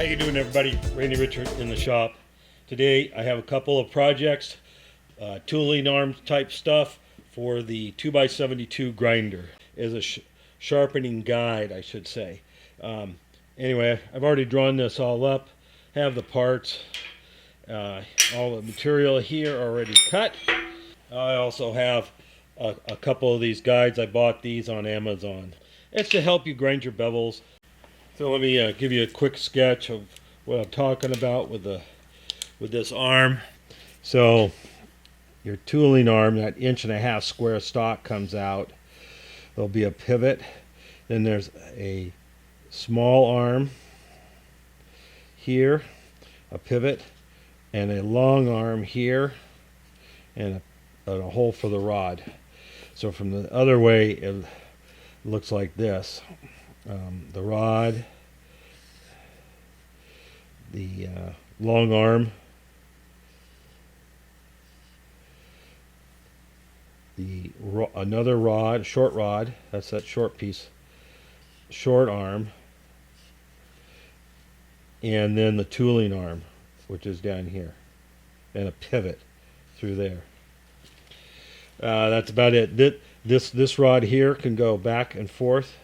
you doing, everybody? Randy Richard in the shop. Today I have a couple of projects, tooling arm type stuff for the 2x72 grinder as a sharpening guide, I should say. Anyway, I've already drawn this all up, have the parts, all the material here already cut. I also have a couple of these guides. I bought these on Amazon. It's to help you grind your bevels. So let me give you a quick sketch of what I'm talking about with this arm. So your tooling arm, that 1.5-inch square stock comes out. There'll be a pivot. Then there's a small arm here, a pivot, and a long arm here, and a hole for the rod. So from the other way, it looks like this. The rod, the long arm, another rod, short rod, that's that short piece, short arm, and then the tooling arm, which is down here, and a pivot through there. That's about it. This rod here can go back and forth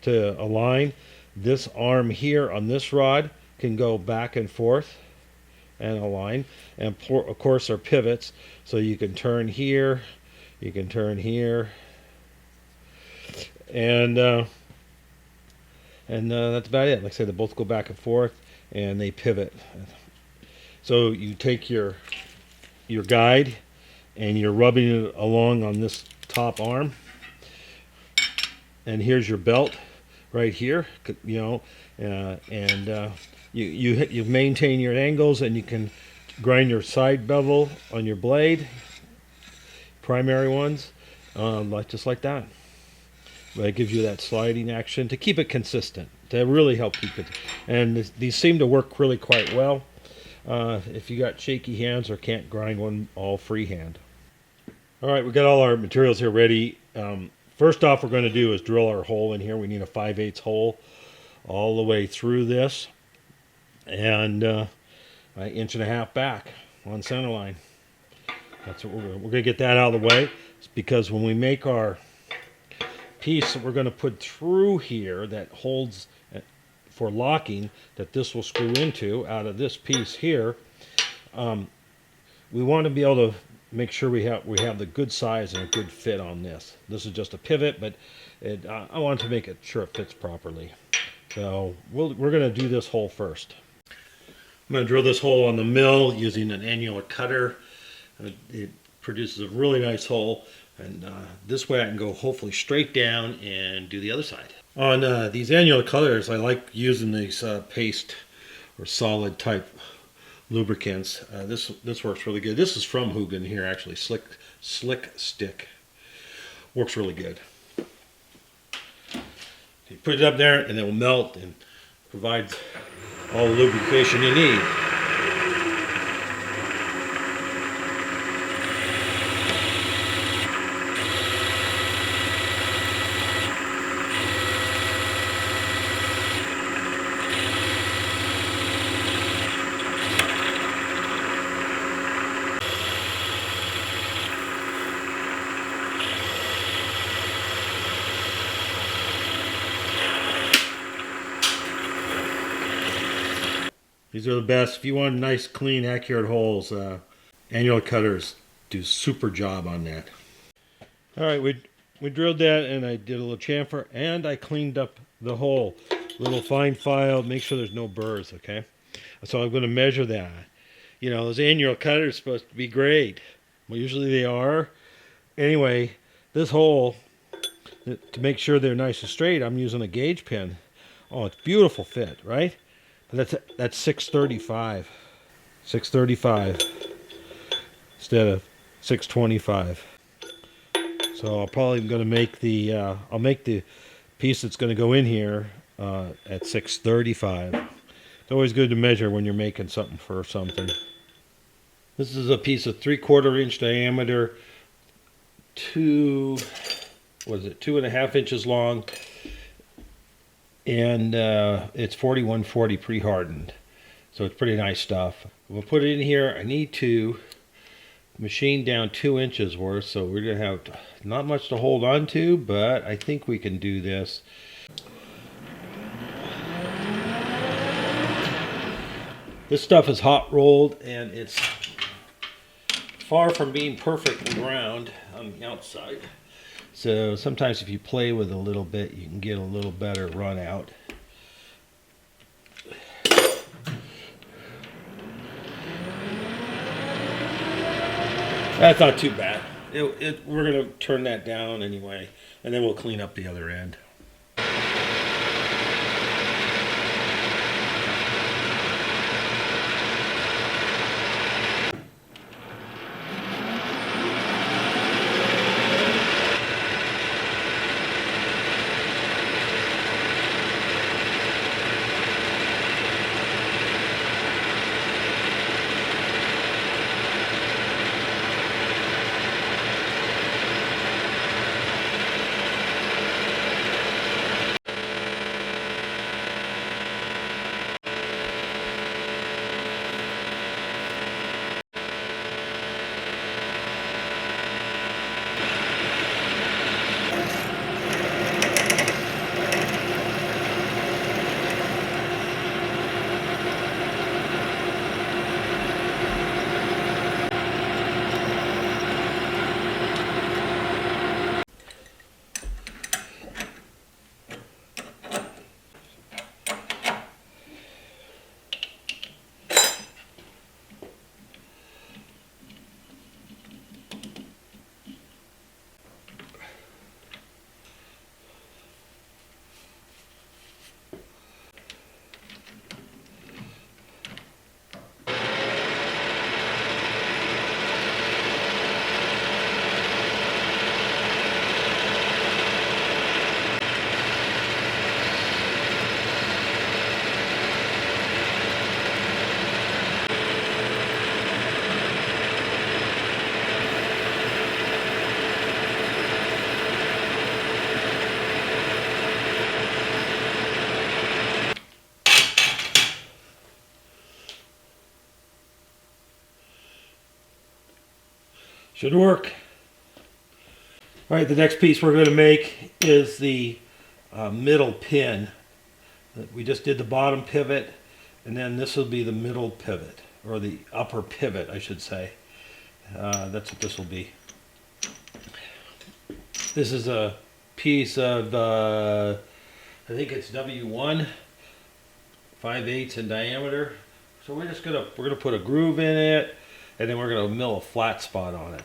to align. This arm here on this rod can go back and forth and align. And of course our pivots, so you can turn here, you can turn here, and that's about it. Like I said, they both go back and forth and they pivot. So you take your guide and you're rubbing it along on this top arm, and here's your belt right here, you know, you maintain your angles, and you can grind your side bevel on your blade, primary ones, just like that. But it gives you that sliding action to keep it consistent, to really help keep it. And these seem to work really quite well if you got shaky hands or can't grind one all freehand. All right, we got all our materials here ready. First off, we're going to do is drill our hole in here. We need a 5/8 hole all the way through this, and an 1.5 inches back on center line. That's what we're going to get that out of the way. It's because when we make our piece that we're going to put through here that holds for locking, that this will screw into out of this piece here, we want to be able to make sure we have the good size and a good fit on this. This is just a pivot, but I want to make it sure it fits properly. So we're going to do this hole first. I'm going to drill this hole on the mill using an annular cutter. It produces a really nice hole, and this way I can go hopefully straight down and do the other side. On these annular cutters, I like using these paste or solid type lubricants. This works really good. This is from Hoogan here, actually. Slick Stick. Works really good. You put it up there and it will melt and provides all the lubrication you need. These are the best. If you want nice, clean, accurate holes, annular cutters do a super job on that. All right, we drilled that, and I did a little chamfer, and I cleaned up the hole. Little fine file, make sure there's no burrs, okay? So I'm going to measure that. You know, those annular cutters are supposed to be great. Well, usually they are. Anyway, this hole, to make sure they're nice and straight, I'm using a gauge pin. Oh, it's beautiful fit, right? That's 635. 635 instead of 625. So I'm probably going to make I'll make the piece that's going to go in here at 635. It's always good to measure when you're making something for something. This is a piece of 3/4 inch diameter, 2.5 inches long, and it's 4140 pre-hardened, so it's pretty nice stuff. We'll put it in here. I need to machine down 2 inches worth, so we're gonna have not much to hold on to, but I think we can do this. This stuff is hot rolled, and it's far from being perfectly round on the outside. So sometimes if you play with it a little bit, you can get a little better run out. That's not too bad. We're going to turn that down anyway, and then we'll clean up the other end. Should work. All right, the next piece we're going to make is the middle pin. We just did the bottom pivot, and then this will be the middle pivot, or the upper pivot, I should say. That's what this will be. This is a piece of, I think it's W1, 5/8 in diameter. So we're gonna put a groove in it, and then we're gonna mill a flat spot on it.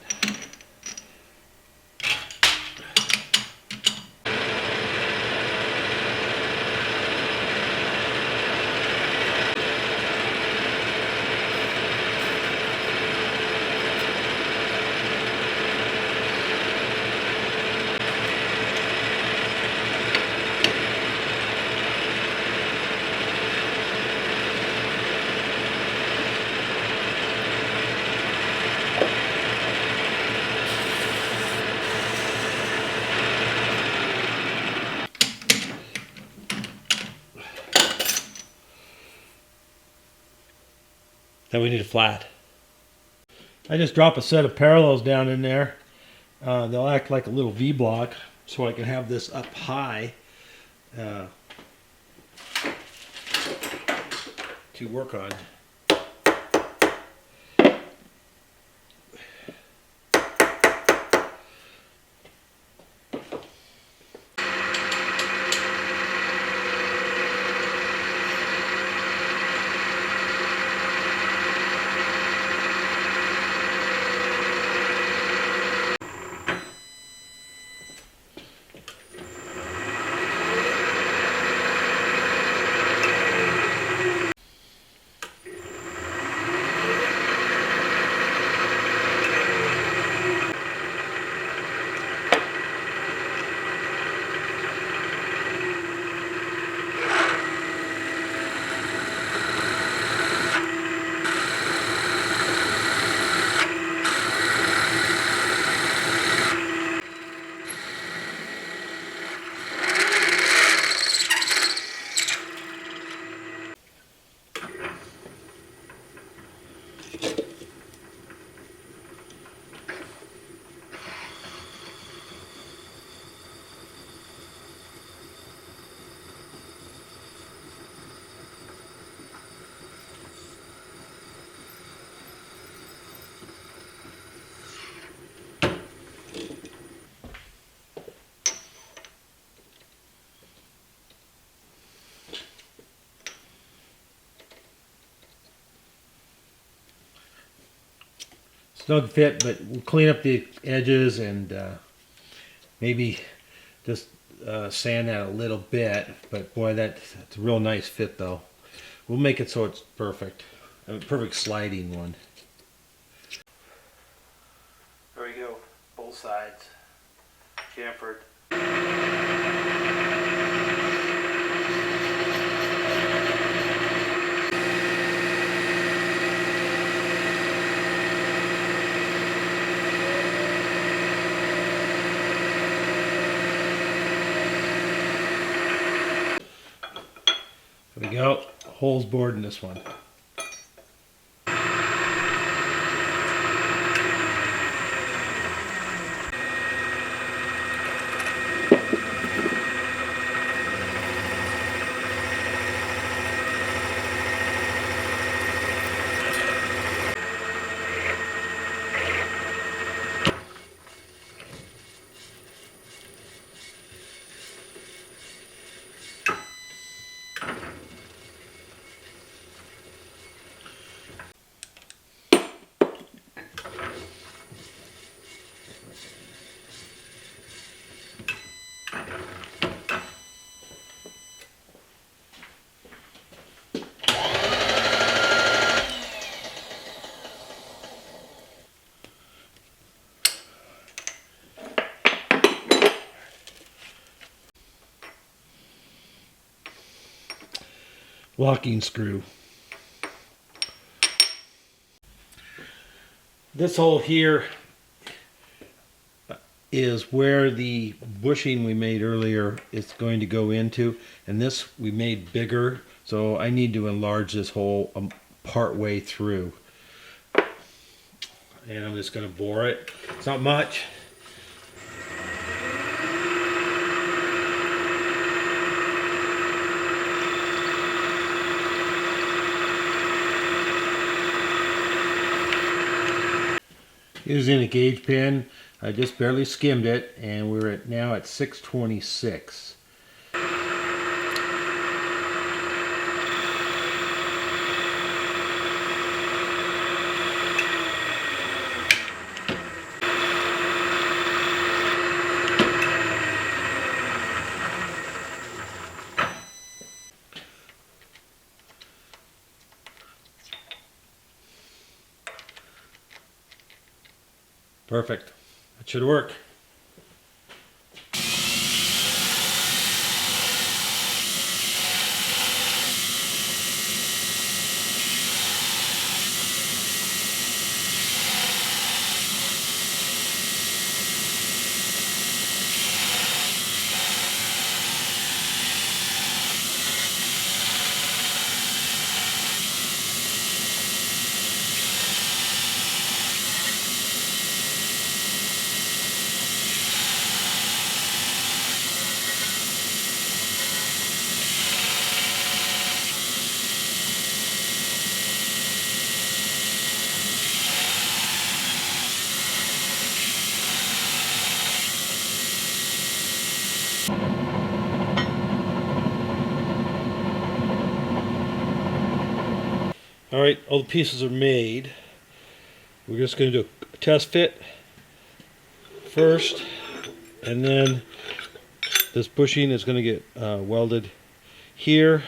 Then we need a flat. I just drop a set of parallels down in there. They'll act like a little V-block, so I can have this up high to work on. snug fit, but we'll clean up the edges and maybe just sand that a little bit. But boy, that's a real nice fit though. We'll make it so it's perfect. A perfect sliding one. There we go. Both sides. Chamfered. There we go. Holes bored in this one. Locking screw. This hole here is where the bushing we made earlier is going to go into, and this we made bigger, so I need to enlarge this hole part way through. And I'm just going to bore it. It's not much. Using a gauge pen, I just barely skimmed it, and we're now at 626. Perfect. That should work. Alright, all the pieces are made. We're just going to do a test fit first, and then this bushing is going to get welded here,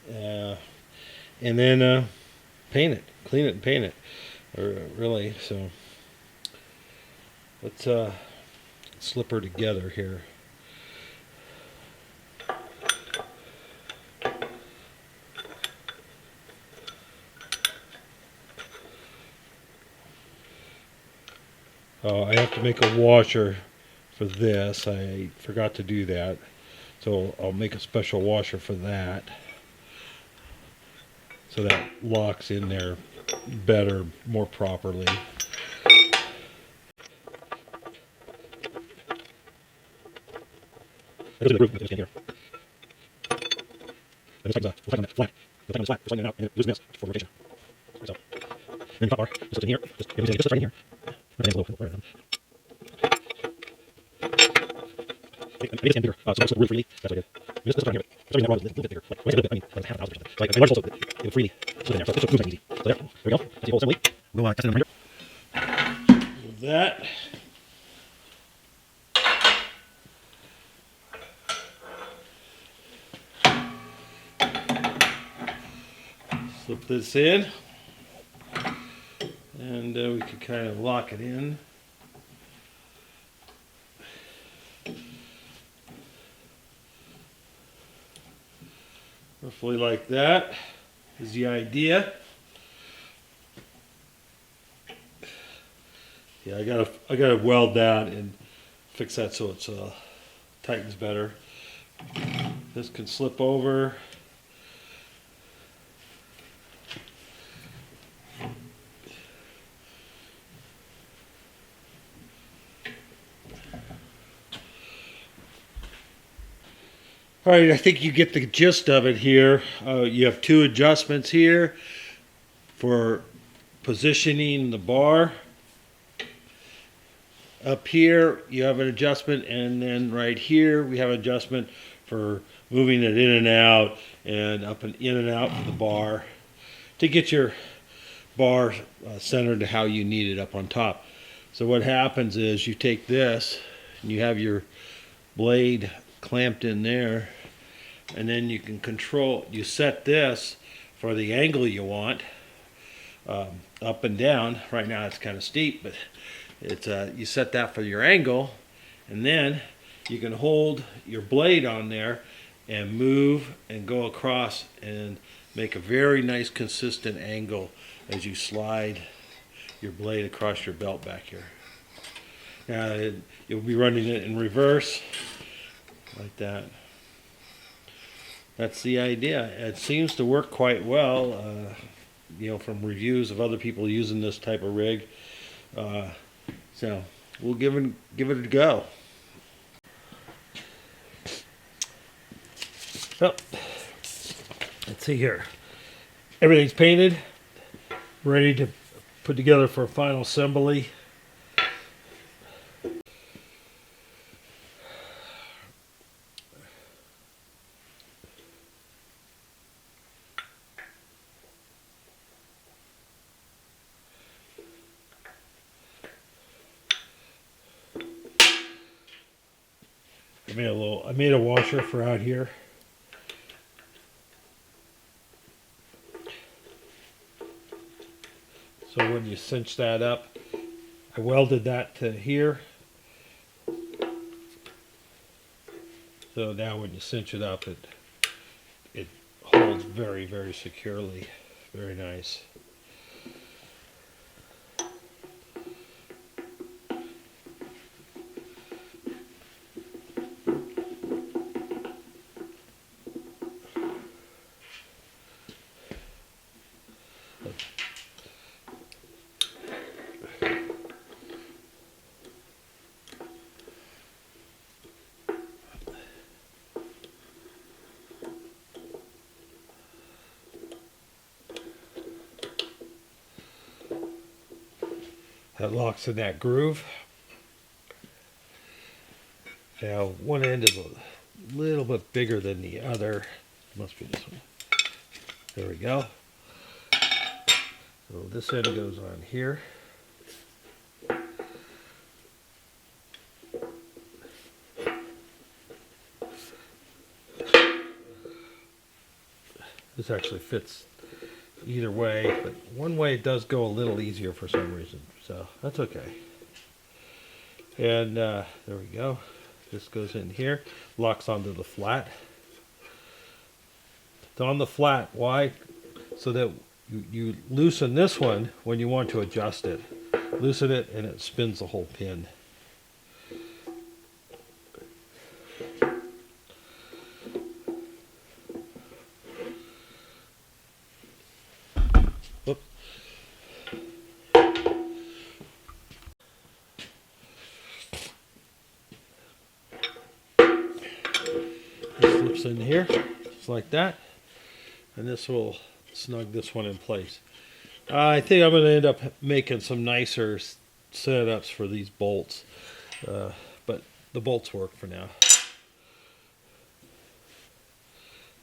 and then paint it, clean it and paint it, really. So let's slip her together here. I have to make a washer for this. I forgot to do that, so I'll make a special washer for that, so that locks in there better, more properly. That goes in the groove with this in here. And this tighten on that flat. It'll tighten on the flat, sliding it out, and it loses this for rotation. Like so. And then the top bar, just slips in here. Just slips right in here. And a little right around. I made this end bigger, so it looks really freely. That's what I did. I mean, this right here, but it's already a little bit bigger. Like, when I say a little bit, I mean like half an ounce or something. So I enlarged it so that it would freely slip in there. So it moves nice and easy. So there we go. That's the whole assembly. Go on, with that. Slip this in, and we can kind of lock it in. Roughly like that is the idea. Yeah, I gotta weld that and fix that so it tightens better. This can slip over. All right, I think you get the gist of it here. You have two adjustments here for positioning the bar. Up here you have an adjustment, and then right here we have an adjustment for moving it in and out, and up and in and out for the bar to get your bar centered to how you need it up on top. So what happens is you take this and you have your blade clamped in there, and then you can control, you set this for the angle you want, up and down. Right now it's kind of steep, but it's you set that for your angle, and then you can hold your blade on there and move and go across and make a very nice consistent angle as you slide your blade across your belt back here. Now you'll be running it in reverse like that. That's the idea. It seems to work quite well, you know, from reviews of other people using this type of rig. So we'll give it a go. So let's see here. Everything's painted, ready to put together for a final assembly. I made a washer for out here. So when you cinch that up, I welded that to here. So now when you cinch it up, it holds very, very securely. Very nice. That locks in that groove. Now one end is a little bit bigger than the other. Must be this one. There we go. So this end goes on here. This actually fits either way, but one way it does go a little easier for some reason, so that's okay. And there we go. This goes in here, locks onto the flat. It's on the flat. Why? So that you loosen this one when you want to adjust it. Loosen it and it spins the whole pin. Whoop. This slips in here, just like that. And this will snug this one in place. I think I'm going to end up making some nicer setups for these bolts, but the bolts work for now.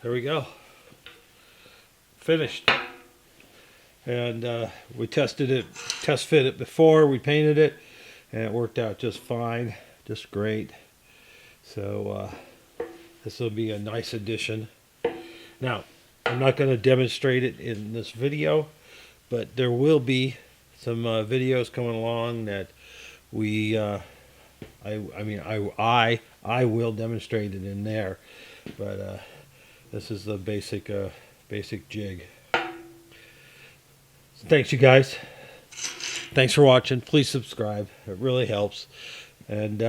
There we go, finished. And we tested it test fit it before we painted it, and it worked out just fine, just great. So this will be a nice addition. Now, I'm not going to demonstrate it in this video, but there will be some videos coming along that we I will demonstrate it in there, but this is the basic jig. So thanks, you guys. Thanks for watching. Please subscribe. It really helps. And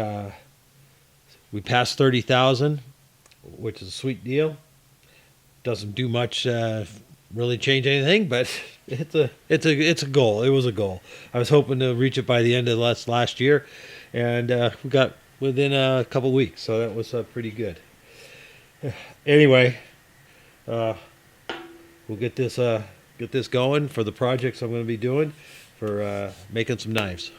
we passed 30,000, which is a sweet deal. Doesn't do much, really change anything, but it's a goal. It was a goal. I was hoping to reach it by the end of last year, and we got within a couple weeks, so that was pretty good. Anyway, we'll get this going for the projects I'm going to be doing for making some knives.